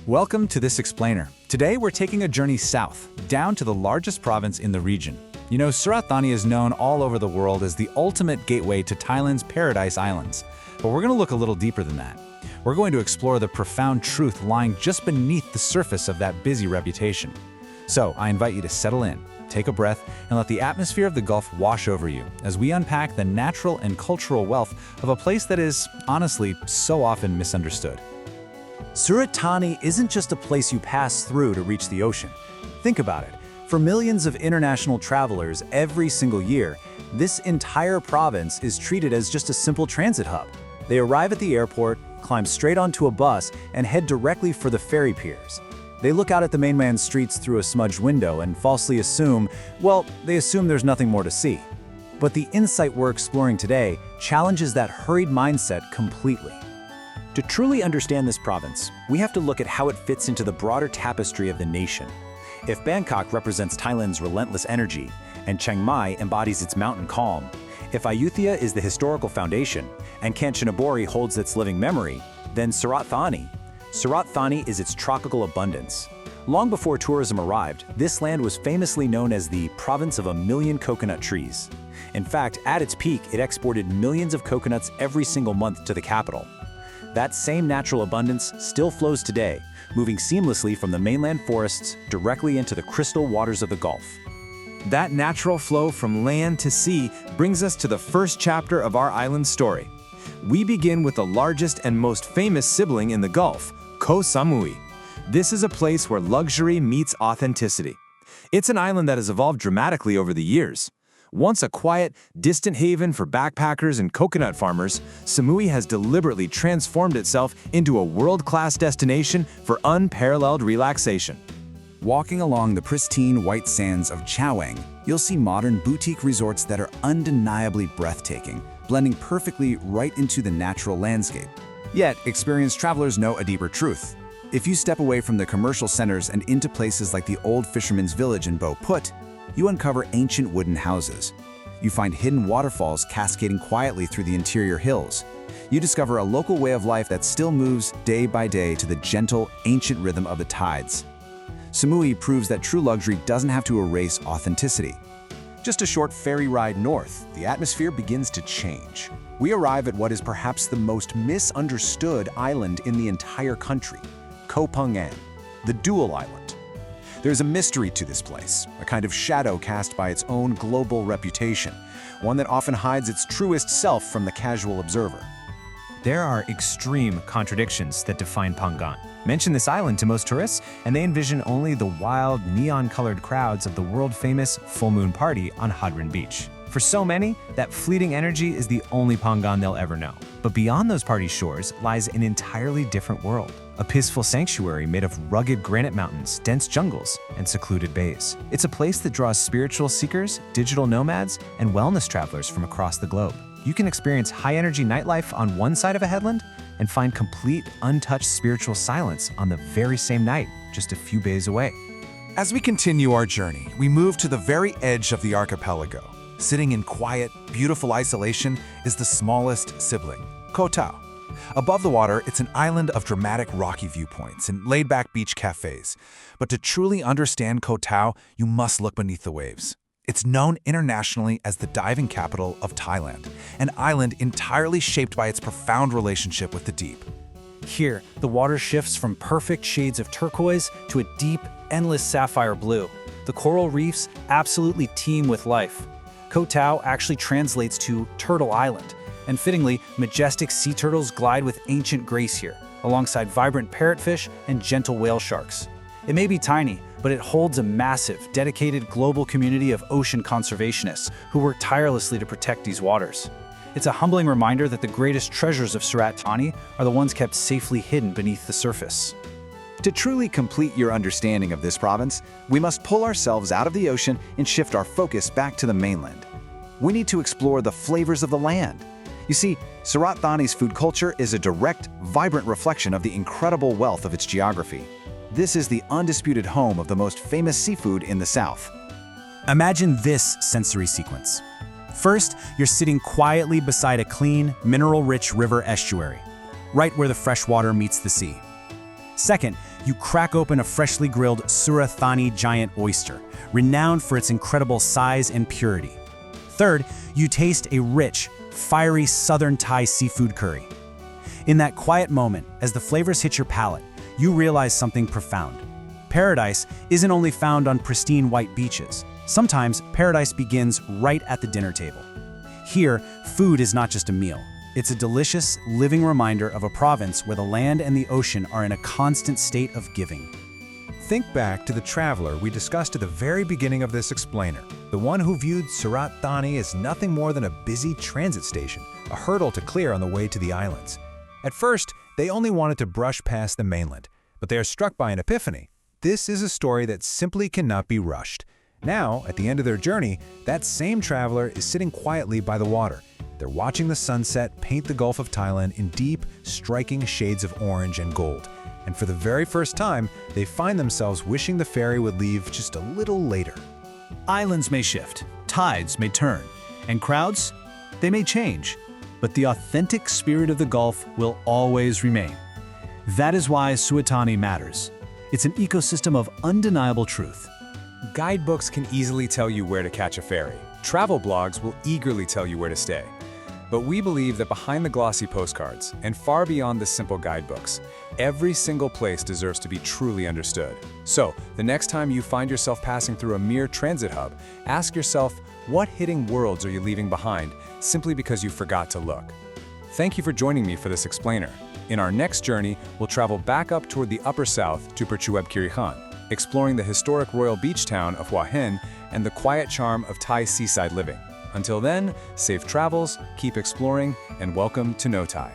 Welcome to this explainer. Today we're taking a journey south, down to the largest province in the region. You know, Surat Thani is known all over the world as the ultimate gateway to Thailand's Paradise Islands. But we're going to look a little deeper than that. We're going to explore the profound truth lying just beneath the surface of that busy reputation. So I invite you to settle in, take a breath, and let the atmosphere of the Gulf wash over you as we unpack the natural and cultural wealth of a place that is, honestly, so often misunderstood. Surat Thani isn't just a place you pass through to reach the ocean. Think about it. For millions of international travelers every single year, this entire province is treated as just a simple transit hub. They arrive at the airport, climb straight onto a bus, and head directly for the ferry piers. They look out at the mainland streets through a smudged window and falsely assume, well, they assume there's nothing more to see. But the insight we're exploring today challenges that hurried mindset completely. To truly understand this province, we have to look at how it fits into the broader tapestry of the nation. If Bangkok represents Thailand's relentless energy, and Chiang Mai embodies its mountain calm, if Ayutthaya is the historical foundation, and Kanchanaburi holds its living memory, then Surat Thani is its tropical abundance. Long before tourism arrived, this land was famously known as the province of a million coconut trees. In fact, at its peak, it exported millions of coconuts every single month to the capital. That same natural abundance still flows today, moving seamlessly from the mainland forests directly into the crystal waters of the Gulf. That natural flow from land to sea brings us to the first chapter of our island story. We begin with the largest and most famous sibling in the Gulf, Koh Samui. This is a place where luxury meets authenticity. It's an island that has evolved dramatically over the years. Once a quiet, distant haven for backpackers and coconut farmers, Samui has deliberately transformed itself into a world-class destination for unparalleled relaxation. Walking along the pristine white sands of Chaweng, you'll see modern boutique resorts that are undeniably breathtaking, blending perfectly right into the natural landscape. Yet, experienced travelers know a deeper truth. If you step away from the commercial centers and into places like the old fisherman's village in Bo Put, you uncover ancient wooden houses. You find hidden waterfalls cascading quietly through the interior hills. You discover a local way of life that still moves day by day to the gentle, ancient rhythm of the tides. Samui proves that true luxury doesn't have to erase authenticity. Just a short ferry ride north, the atmosphere begins to change. We arrive at what is perhaps the most misunderstood island in the entire country, Koh Phangan, the Dual Island. There's a mystery to this place, a kind of shadow cast by its own global reputation, one that often hides its truest self from the casual observer. There are extreme contradictions that define Phangan. Mention this island to most tourists, and they envision only the wild, neon-colored crowds of the world-famous full moon party on Hadrin Beach. For so many, that fleeting energy is the only Phangan they'll ever know. But beyond those party shores lies an entirely different world. A peaceful sanctuary made of rugged granite mountains, dense jungles, and secluded bays. It's a place that draws spiritual seekers, digital nomads, and wellness travelers from across the globe. You can experience high-energy nightlife on one side of a headland and find complete, untouched spiritual silence on the very same night, just a few bays away. As we continue our journey, we move to the very edge of the archipelago. Sitting in quiet, beautiful isolation is the smallest sibling, Koh Tao. Above the water, it's an island of dramatic rocky viewpoints and laid-back beach cafes. But to truly understand Koh Tao, you must look beneath the waves. It's known internationally as the diving capital of Thailand, an island entirely shaped by its profound relationship with the deep. Here, the water shifts from perfect shades of turquoise to a deep, endless sapphire blue. The coral reefs absolutely teem with life. Koh Tao actually translates to Turtle Island, and fittingly, majestic sea turtles glide with ancient grace here, alongside vibrant parrotfish and gentle whale sharks. It may be tiny, but it holds a massive, dedicated global community of ocean conservationists who work tirelessly to protect these waters. It's a humbling reminder that the greatest treasures of Surat Thani are the ones kept safely hidden beneath the surface. To truly complete your understanding of this province, we must pull ourselves out of the ocean and shift our focus back to the mainland. We need to explore the flavors of the land. You see, Surat Thani's food culture is a direct, vibrant reflection of the incredible wealth of its geography. This is the undisputed home of the most famous seafood in the south. Imagine this sensory sequence. First, you're sitting quietly beside a clean, mineral-rich river estuary. right where the fresh water meets the sea. Second, you crack open a freshly grilled Surat Thani giant oyster, renowned for its incredible size and purity. Third, you taste a rich, fiery southern Thai seafood curry. In that quiet moment, as the flavors hit your palate, you realize something profound. Paradise isn't only found on pristine white beaches. Sometimes paradise begins right at the dinner table. Here, food is not just a meal. It's a delicious, living reminder of a province where the land and the ocean are in a constant state of giving. Think back to the traveler we discussed at the very beginning of this explainer, the one who viewed Surat Thani as nothing more than a busy transit station, a hurdle to clear on the way to the islands. At first, they only wanted to brush past the mainland, but they are struck by an epiphany. This is a story that simply cannot be rushed. Now, at the end of their journey, that same traveler is sitting quietly by the water. They're watching the sunset paint the Gulf of Thailand in deep, striking shades of orange and gold. And for the very first time, they find themselves wishing the ferry would leave just a little later. Islands may shift, tides may turn, and crowds, they may change, but the authentic spirit of the Gulf will always remain. That is why Surat Thani matters. It's an ecosystem of undeniable truth. Guidebooks can easily tell you where to catch a ferry. Travel blogs will eagerly tell you where to stay. But we believe that behind the glossy postcards, and far beyond the simple guidebooks, every single place deserves to be truly understood. So, the next time you find yourself passing through a mere transit hub, ask yourself, what hidden worlds are you leaving behind simply because you forgot to look? Thank you for joining me for this explainer. In our next journey, we'll travel back up toward the upper south to Prachuap Khiri, exploring the historic royal beach town of Hua Hin and the quiet charm of Thai seaside living. Until then, safe travels, keep exploring, and welcome to KnowThai.